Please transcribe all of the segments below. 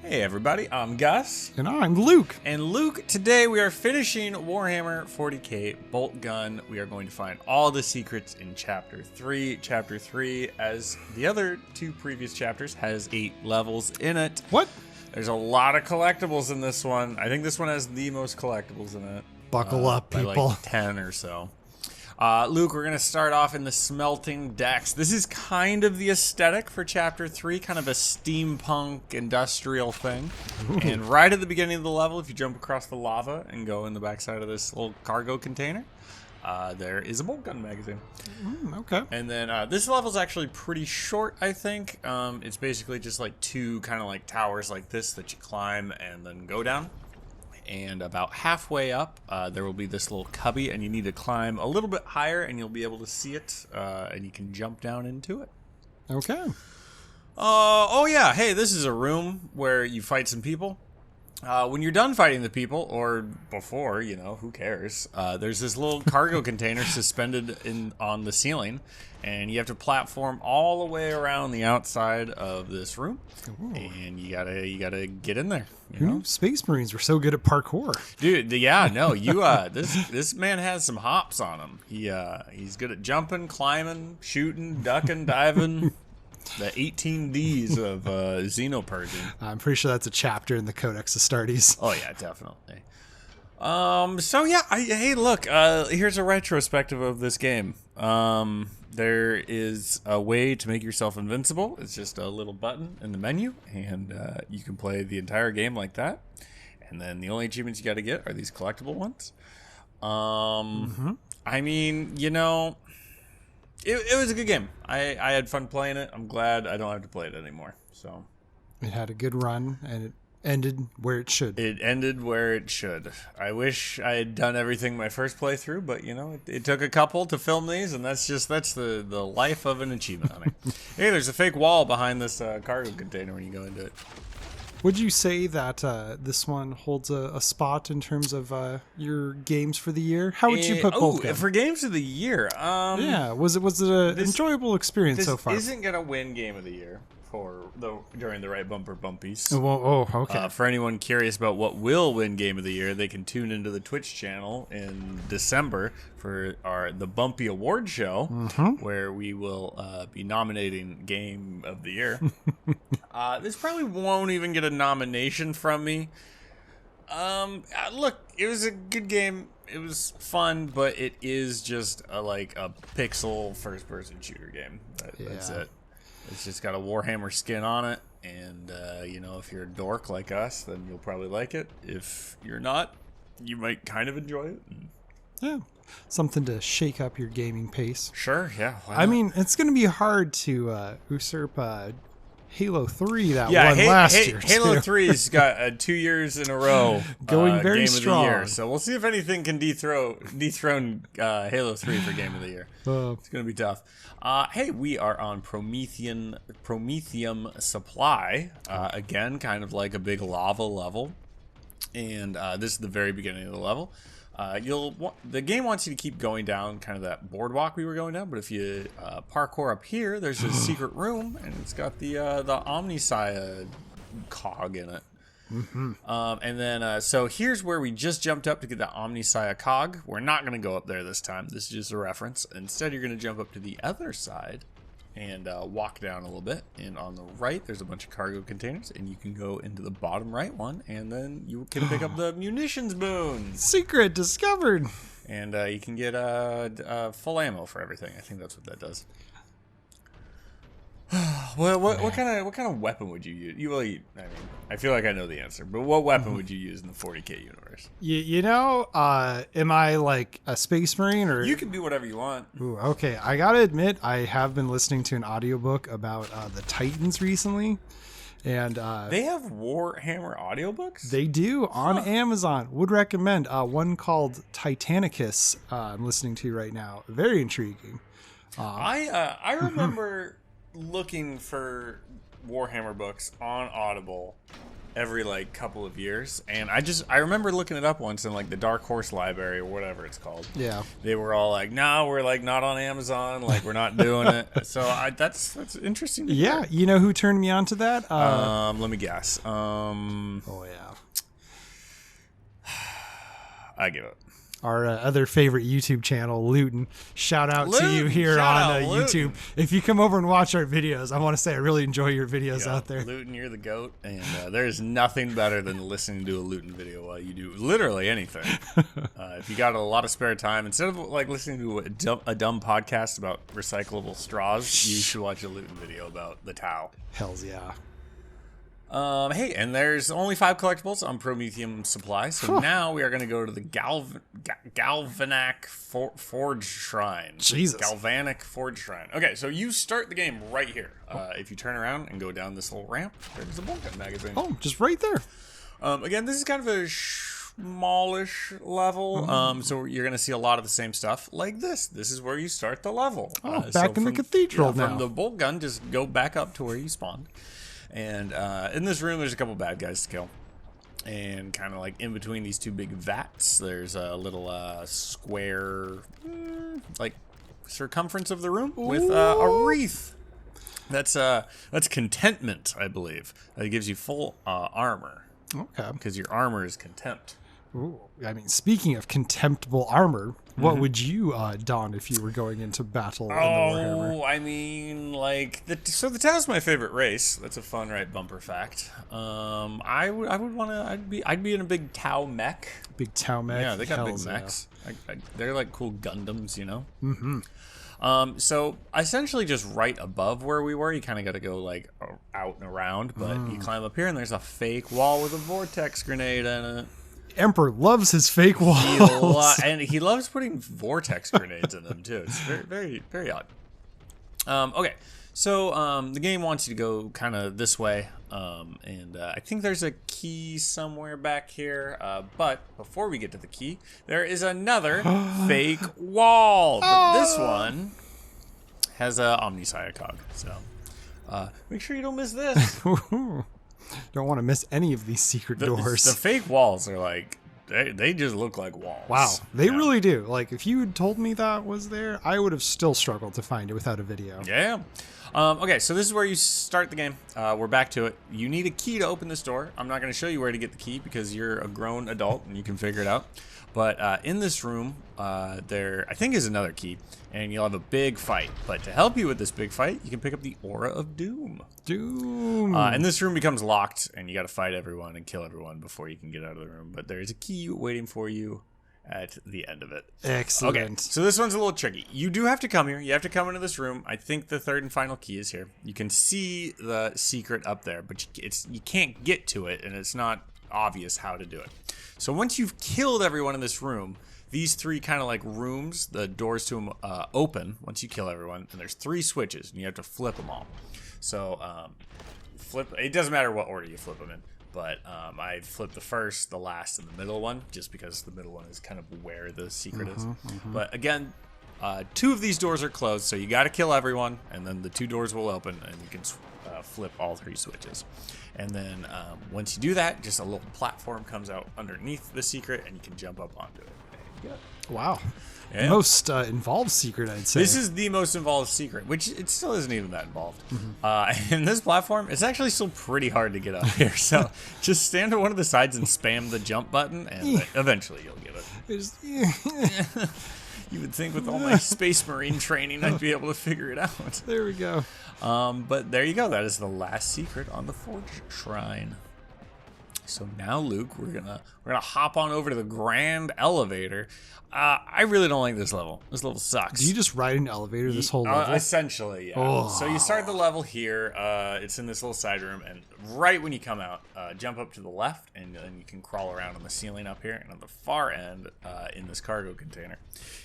Hey everybody, I'm Gus. And I'm Luke. And Luke, today we are finishing Warhammer 40k Boltgun. We are going to find all the secrets in Chapter 3. Chapter 3, as the other two previous chapters, has 8 levels in it. What? There's a lot of collectibles in this one. I think this one has the most collectibles in it. Buckle up, people. By like 10 or so. Luke, we're going to start off in the Smelting decks. This is kind of the aesthetic for Chapter 3, kind of a steampunk industrial thing. Ooh. And right at the beginning of the level, if you jump across the lava and go in the backside of this little cargo container, there is a Boltgun magazine. Okay. And then this level is actually pretty short, I think. It's basically just like 2 kind of like towers like this that you climb and then go down. And about halfway up, there will be this little cubby, and you need to climb a little bit higher, and you'll be able to see it, and you can jump down into it. Okay. Oh yeah, hey, this is a room where you fight some people. When you're done fighting the people, or before, you know, who cares? There's this little cargo container suspended on the ceiling, and you have to platform all the way around the outside of this room. Ooh. And you gotta get in there. You know? Space Marines were so good at parkour, dude. Yeah, no, you. This man has some hops on him. He's good at jumping, climbing, shooting, ducking, diving. The 18 Ds of Xenopurging. I'm pretty sure that's a chapter in the Codex Astartes. Oh yeah, definitely. So yeah, hey, look. Here's a retrospective of this game. There is a way to make yourself invincible. It's just a little button in the menu, and you can play the entire game like that. And then the only achievements you got to get are these collectible ones. I mean, you know. It was a good game. I had fun playing it. I'm glad I don't have to play it anymore. So it had a good run, and it ended where it should. It ended where it should. I wish I had done everything my first playthrough, but you know, it took a couple to film these, and that's the life of an achievement hunter. Hey, there's a fake wall behind this cargo container when you go into it. Would you say that this one holds a spot in terms of your games for the year? How would you put Boltgun? For games of the year? Yeah, was it an enjoyable experience so far? This isn't gonna win game of the year during the right bumper bumpies. Okay. For anyone curious about what will win game of the year, they can tune into the Twitch channel in December for the Bumpy Award show, where we will be nominating game of the year. This probably won't even get a nomination from me. Look, it was a good game. It was fun, but it is just a pixel first-person shooter game. That's it. It's just got a Warhammer skin on it, and you know, if you're a dork like us, then you'll probably like it. If you're not, you might kind of enjoy it. Yeah, something to shake up your gaming pace. Sure, yeah. I mean, it's going to be hard to usurp Halo 3 that won last year. Halo 3's got 2 years in a row going very game strong. Of the year. So we'll see if anything can dethrone Halo 3 for game of the year. It's going to be tough. Hey, we are on Promethium supply. Again, kind of like a big lava level. And this is the very beginning of the level. The game wants you to keep going down kind of that boardwalk we were going down, but if you parkour up here, there's a secret room, and it's got the Omnissiah cog in it. And then so here's where we just jumped up to get the Omnissiah cog. We're not going to go up there this time. This is just a reference. Instead, you're going to jump up to the other side and walk down a little bit. And on the right, there's a bunch of cargo containers, and you can go into the bottom right one, and then you can pick up the munitions boon. Secret discovered. And you can get full ammo for everything. I think that's what that does. Well, what kind of weapon would you use? I feel like I know the answer, but what weapon would you use in the 40k universe? You know, am I like a Space Marine or? You can do whatever you want. Ooh, okay, I gotta admit, I have been listening to an audiobook about the Titans recently, and they have Warhammer audiobooks. They do on Amazon. Would recommend one called Titanicus. I'm listening to right now. Very intriguing. I remember looking for Warhammer books on Audible every like couple of years, and I remember looking it up once in like the Dark Horse Library or whatever it's called. Yeah. They were all like, "No, we're like not on Amazon, like we're not doing it." So that's interesting. To Yeah, hear. you know who turned me on to that? Let me guess. Oh yeah, I give it. our other favorite YouTube channel, Luton. Shout out to you Luton, here shout on out, YouTube. Luton. If you come over and watch our videos, I want to say I really enjoy your videos out there. Luton, you're the goat, and there's nothing better than listening to a Luton video while you do literally anything. If you got a lot of spare time, instead of like listening to a dumb podcast about recyclable straws, you should watch a Luton video about the Tau. Hells yeah. Hey, and there's only 5 collectibles on Promethium Supply, so now we are going to go to the Galvanic Forge Shrine. Jesus. Galvanic Forge Shrine. Okay, so you start the game right here. If you turn around and go down this little ramp, there's a Boltgun magazine. Oh, just right there. Again, this is kind of a smallish level, so you're going to see a lot of the same stuff like this. This is where you start the level. Back in the cathedral now. From the Boltgun, just go back up to where you spawned. And in this room, there's a couple bad guys to kill. And kind of like in between these 2 big vats, there's a little square, like circumference of the room with a wreath. That's contentment, I believe. It gives you full armor. Okay. Because your armor is contempt. Ooh, I mean, speaking of contemptible armor, what would you don if you were going into battle in the Warhammer? Oh, I mean, like, so the Tau's my favorite race. That's a fun, right, bumper fact. I would want to. I'd be in a big Tau mech. Big Tau mech. Yeah, they got big mechs. They're like cool Gundams, you know. Mm-hmm. So essentially, just right above where we were, you kind of got to go like out and around, but you climb up here, and there's a fake wall with a vortex grenade in it. Emperor loves his fake walls. And he loves putting vortex grenades in them too. It's very, very, very odd. Okay, so the game wants you to go kind of this way, and I think there's a key somewhere back here. But before we get to the key, there is another fake wall. But this one has a Omnisciacog. So make sure you don't miss this. Don't want to miss any of these secret doors. The fake walls are like, they just look like walls. Wow, they really do. Like, if you had told me that was there, I would have still struggled to find it without a video. Yeah. Okay, so this is where you start the game. We're back to it. You need a key to open this door. I'm not going to show you where to get the key because you're a grown adult and you can figure it out. But in this room, there I think is another key, and you'll have a big fight. But to help you with this big fight, you can pick up the Aura of Doom. And this room becomes locked, and you got to fight everyone and kill everyone before you can get out of the room. But there's a key waiting for you at the end of it. Excellent. Okay, so this one's a little tricky. You do have to come here. You have to come into this room. I think the 3rd and final key is here. You can see the secret up there, but you can't get to it, and it's not obvious how to do it. So once you've killed everyone in this room, these 3 kind of like rooms, the doors to them open once you kill everyone, and there's 3 switches, and you have to flip them all. So it doesn't matter what order you flip them in, but I flipped the first, the last, and the middle one, just because the middle one is kind of where the secret is. But again, 2 of these doors are closed, so you got to kill everyone, and then the 2 doors will open, and you can flip all 3 switches. And then once you do that, just a little platform comes out underneath the secret, and you can jump up onto it. Wow. Yeah. Most involved secret, I'd say. This is the most involved secret, which it still isn't even that involved. And this platform, it's actually still pretty hard to get up here. So just stand to one of the sides and spam the jump button, and eventually you'll get it. You would think with all my Space Marine training, I'd be able to figure it out. There we go. But there you go. That is the last secret on the Forge Shrine. So now, Luke, we're gonna hop on over to the Grand Elevator. I really don't like this level. This level sucks. Do you just ride an elevator this whole level? Essentially, yeah. Oh. So you start the level here. It's in this little side room, and right when you come out, jump up to the left, and then you can crawl around on the ceiling up here. And on the far end, in this cargo container,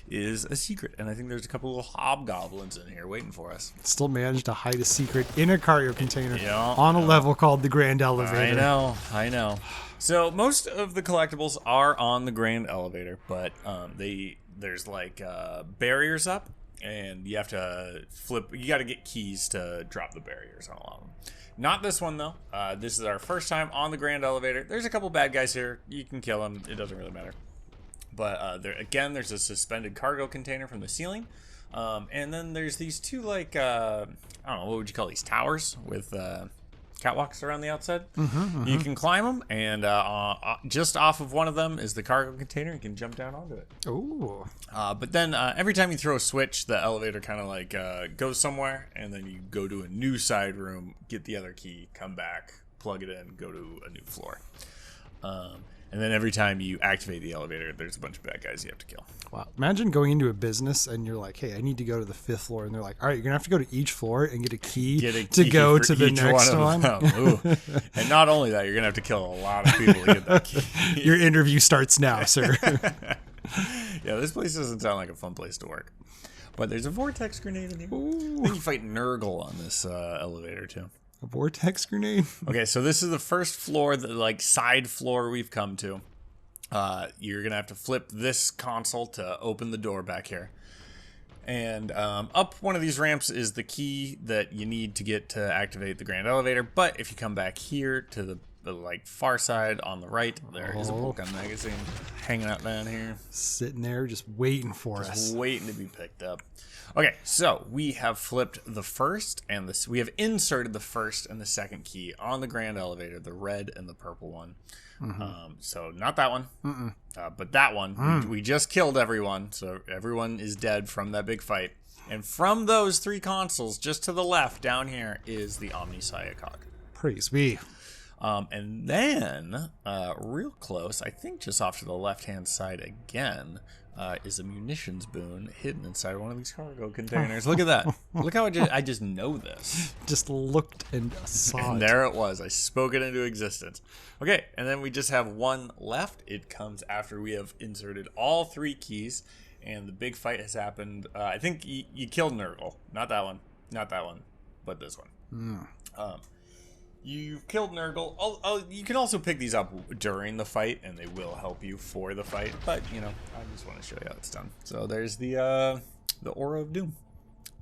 is a secret. And I think there's a couple little hobgoblins in here waiting for us. Still managed to hide a secret in a cargo container Yeah, on a level called the Grand Elevator. I know. So most of the collectibles are on the Grand Elevator, but there's like barriers up, and you have to flip. You got to get keys to drop the barriers on a lot of them. Not this one though. This is our first time on the grand elevator. There's a couple bad guys here. You can kill them. It doesn't really matter. But there's a suspended cargo container from the ceiling. And then there's these two, like, I don't know, what would you call these? Towers with catwalks around the outside. You can climb them, and just off of one of them is the cargo container. You can jump down onto it. Ooh. But then every time you throw a switch, the elevator kind of like goes somewhere, and then you go to a new side room, get the other key, come back, plug it in, go to a new floor. And then every time you activate the elevator, there's a bunch of bad guys you have to kill. Wow. Imagine going into a business and you're like, hey, I need to go to the 5th floor. And they're like, all right, you're going to have to go to each floor and get a key to go to the next one. And not only that, you're going to have to kill a lot of people to get that key. Your interview starts now, sir. Yeah, this place doesn't sound like a fun place to work. But there's a vortex grenade in here. Ooh. I think you fight Nurgle on this elevator, too. A vortex grenade? Okay, so this is the first floor, the like side floor we've come to. You're gonna have to flip this console to open the door back here. And up one of these ramps is the key that you need to get to activate the grand elevator. But if you come back here to the like far side on the right, there is a Boltgun magazine hanging out down here. Sitting there just waiting for us. Waiting to be picked up. Okay, so we have flipped the first and this. We have inserted the first and the second key on the grand elevator, the red and the purple one. So not that one, but that one. We just killed everyone, so everyone is dead from that big fight. And from those 3 consoles, just to the left down here is the Omnisciacog. Praise be. And then, real close, I think just off to the left-hand side again, is a munitions boon hidden inside one of these cargo containers. Look at that. Look how I just know this. Just looked and saw And it. there it was. I spoke it into existence. Okay, and then we just have one left. It comes after we have inserted all 3 keys, and the big fight has happened. I think you killed Nurgle. Not that one. Not that one. But this one. You killed Nurgle. You can also pick these up during the fight, and they will help you for the fight. But, you know, I just want to show you how it's done. So there's the Aura of Doom.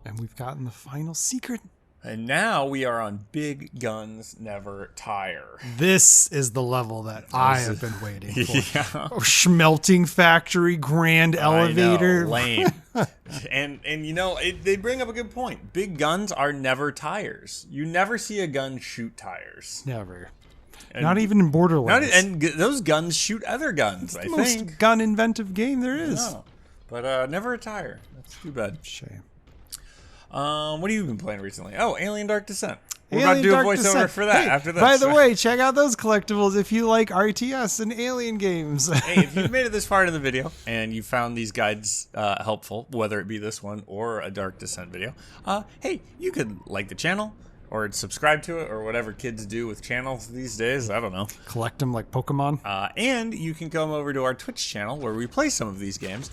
And we've gotten the final secret. And now we are on Big Guns Never Tire. This is the level that I have been waiting for. Yeah. Oh, Smelting factory, grand elevator. I know, lame. and you know, they bring up a good point. Big guns are never tires. You never see a gun shoot tires. Never. And not even in Borderlands. And those guns shoot other guns, I think. Most gun inventive game there is. No. But never a tire. That's too bad. Shame. What have you been playing recently? Oh, Alien Dark Descent. We're Alien about to do a Dark voiceover Descent. for that Hey, after this. By the way, check out those collectibles if you like RTS and Alien games. Hey, if you've made it this far into the video and you found these guides helpful, whether it be this one or a Dark Descent video, hey, you could like the channel or subscribe to it or whatever kids do with channels these days. I don't know. Collect them like Pokemon. And you can come over to our Twitch channel where we play some of these games.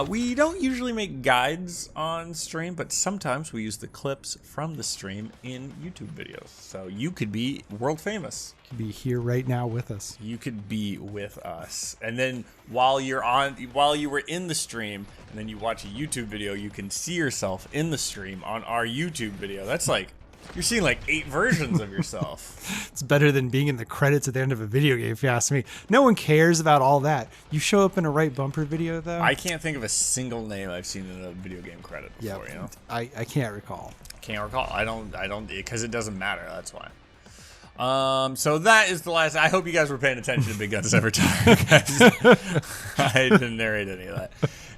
We don't usually make guides on stream, but sometimes we use the clips from the stream in YouTube videos. So you could be world famous. You could be here right now with us. You could be with us. And then while you were in the stream and then you watch a YouTube video, you can see yourself in the stream on our YouTube video. That's like, you're seeing like 8 versions of yourself. It's better than being in the credits at the end of a video game, if you ask me. No one cares about all that. You show up in a right bumper video, though. I can't think of a single name I've seen in a video game credit before, you know? I can't recall. Can't recall. I don't, because it doesn't matter. That's why. So that is the last. I hope you guys were paying attention to Big Guns Never Tire, guys. I didn't narrate any of that.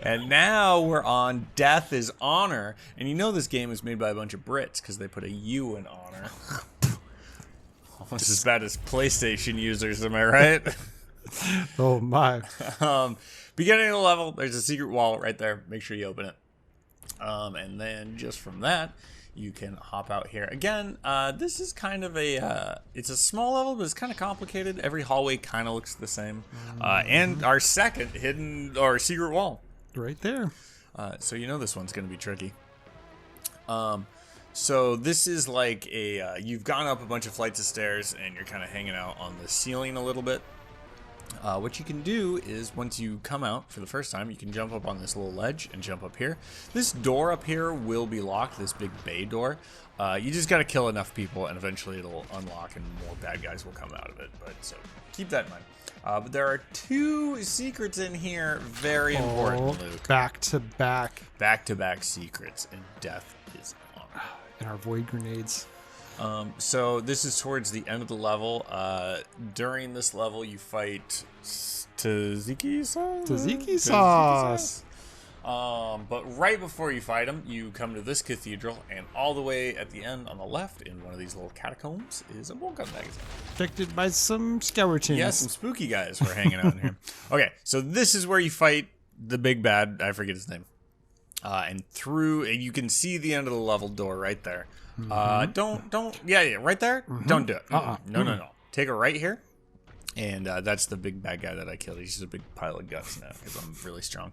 And now we're on Death is Honor. And you know this game is made by a bunch of Brits because they put a U in honor. Almost as bad as PlayStation users, am I right? Oh, my. Beginning of the level, there's a secret wall right there. Make sure you open it. And then just from that, you can hop out here. Again, this is kind of it's a small level, but it's kind of complicated. Every hallway kind of looks the same. And our second hidden or secret wall. Right there. So you know this one's going to be tricky. So this is like you've gone up a bunch of flights of stairs and you're kind of hanging out on the ceiling a little bit. What you can do is once you come out for the first time, you can jump up on this little ledge and jump up here. This door up here will be locked, this big bay door. You just got to kill enough people and eventually it'll unlock and more bad guys will come out of it. But so keep that in mind. But there are 2 secrets in here, very important, Luke. Back to back. Back to back secrets, and death is on. And our void grenades. So this is towards the end of the level. During this level, you fight Tzatziki sauce. But right before you fight him, you come to this cathedral, and all the way at the end on the left, in one of these little catacombs, is a Boltgun magazine. Protected by some skeletons. Yeah, some spooky guys were hanging out in here. Okay, so this is where you fight the big bad. I forget his name. And you can see the end of the level door right there. Yeah, right there. Don't do it. No. Take it right here. And that's the big bad guy that I killed. He's just a big pile of guts now because I'm really strong.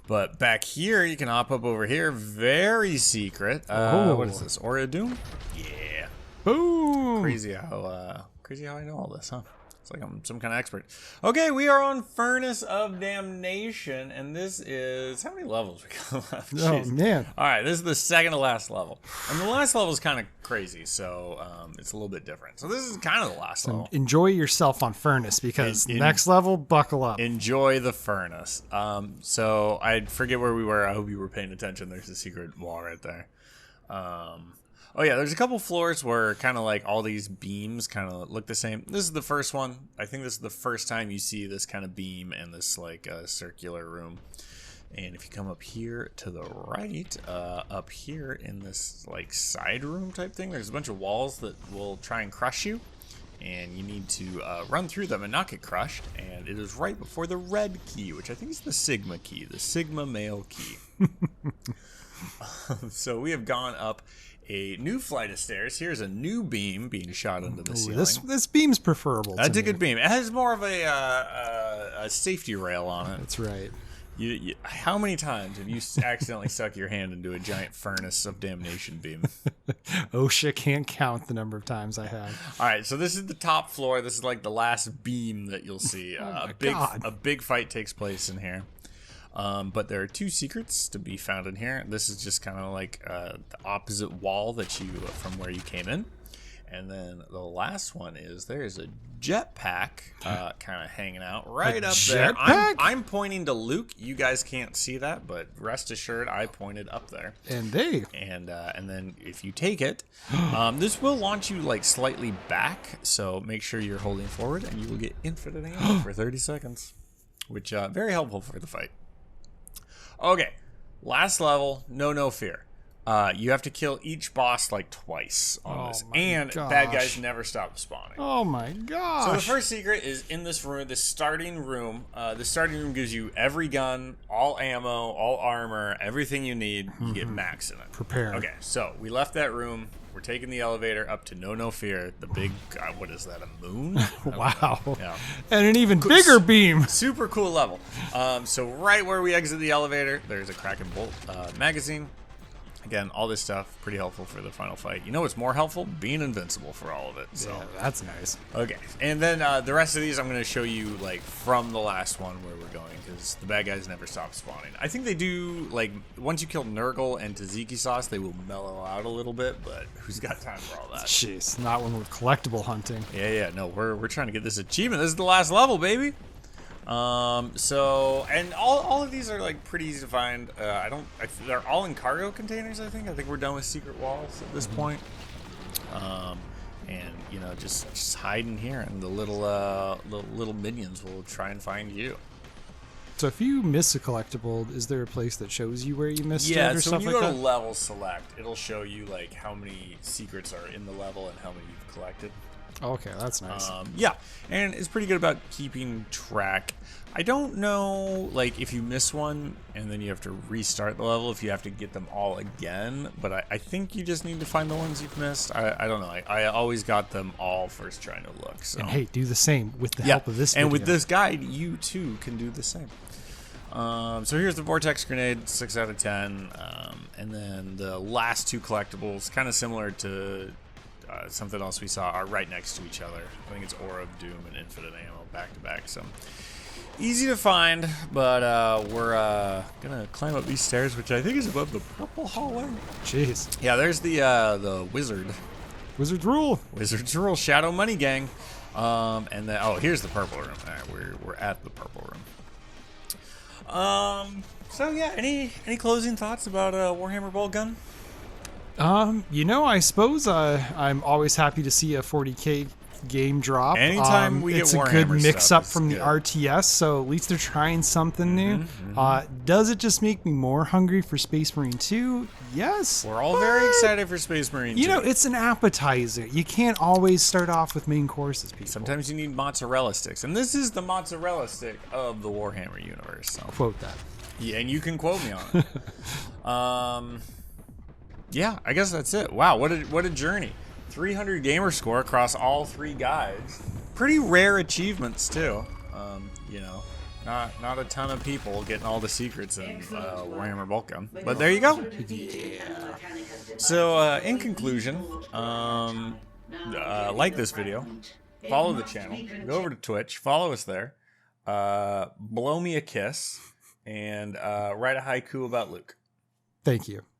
But back here, you can hop up over here. Very secret. What is this? Aura Doom? Yeah. Boom. Crazy how I know all this, huh? It's like I'm some kind of expert. Okay, we are on Furnace of Damnation, and this is... How many levels we got left? Oh, man. All right, this is the second to last level. And the last level is kind of crazy, so it's a little bit different. So this is kind of the last level. Enjoy yourself on Furnace, because next level, buckle up. Enjoy the Furnace. So I forget where we were. I hope you were paying attention. There's a secret wall right there. Oh yeah, there's a couple floors where kind of like all these beams kind of look the same. This is the first one. I think this is the first time you see this kind of beam in this like circular room. And if you come up here to the right, up here in this like side room type thing, there's a bunch of walls that will try and crush you. And you need to run through them and not get crushed. And it is right before the red key, which I think is the Sigma key, the Sigma male key. So we have gone up a new flight of stairs. Here's a new beam being shot into the ceiling. This beam's preferable. That's a good beam. It has more of a safety rail on it. That's right. How many times have you accidentally stuck your hand into a giant Furnace of Damnation beam? OSHA can't count the number of times I have. All right, so this is the top floor. This is like the last beam that you'll see. A big fight takes place in here. But there are 2 secrets to be found in here. This is just kind of like the opposite wall that you from where you came in. And then the last one is there's a jetpack kind of hanging out right up there. I'm pointing to Luke. You guys can't see that, but rest assured, I pointed up there. And then if you take it, this will launch you like slightly back. So make sure you're holding forward, and you will get infinite ammo for 30 seconds, which very helpful for the fight. Okay, last level. No fear. You have to kill each boss like twice on this. And bad guys never stop spawning. Oh my gosh. So the first secret is in this room, the starting room. The starting room gives you every gun, all ammo, all armor, everything you need. You get max in it. Prepare. Okay, so we left that room. We're taking the elevator up to No Fear. The big, what is that, a moon? Wow. Yeah. And an even bigger beam. Super cool level. So right where we exit the elevator, there's a Kraken Bolt magazine. Again, all this stuff, pretty helpful for the final fight. You know what's more helpful? Being invincible for all of it. So yeah, that's nice. Okay, and then the rest of these I'm going to show you like from the last one where we're going, because the bad guys never stop spawning. I think they do, like, once you kill Nurgle and Tzatziki sauce, they will mellow out a little bit, but who's got time for all that? Jeez, not when we're collectible hunting. Yeah, no, we're trying to get this achievement. This is the last level, baby. So, and all of these are like pretty easy to find. They're all in cargo containers, I think we're done with secret walls at this point. And you know, just hide in here, and the little minions will try and find you. So if you miss a collectible, is there a place that shows you where you missed it or so stuff when you like go that? to level select, it'll show you like how many secrets are in the level and how many you've collected. Okay, that's nice. Yeah, and it's pretty good about keeping track. I don't know, like, if you miss one and then you have to restart the level, if you have to get them all again, but I think you just need to find the ones you've missed. I don't know. I always got them all first trying to look. So. And hey, do the same with the help of this video. And with this guide, you too can do the same. So here's the Vortex Grenade, 6 out of 10. And then the last 2 collectibles, kind of similar to something else we saw are right next to each other. I think it's Aura of Doom and Infinite Ammo back to back. So easy to find, but we're gonna climb up these stairs, which I think is above the purple hallway. Jeez. Yeah, there's the wizard. Wizards rule. Wizards rule. Shadow Money Gang. And then here's the purple room. All right, we're at the purple room. So yeah, any closing thoughts about Warhammer Boltgun? You know, I suppose I'm always happy to see a 40K game drop. Anytime we get it's a Warhammer good mix stuff, up from it's the good. RTS, so at least they're trying something new. Does it just make me more hungry for Space Marine 2? Yes. We're all very excited for Space Marine 2. You know, it's an appetizer. You can't always start off with main courses, people. Sometimes you need mozzarella sticks, and this is the mozzarella stick of the Warhammer universe. So. Quote that. Yeah, and you can quote me on it. Yeah, I guess that's it. Wow, what a journey. 300 gamer score across all 3 guides. Pretty rare achievements too. You know, not a ton of people getting all the secrets in Warhammer Boltgun, but there you go. Yeah. So in conclusion, like this video, follow the channel, go over to Twitch, follow us there, blow me a kiss, and write a haiku about Luke. Thank you.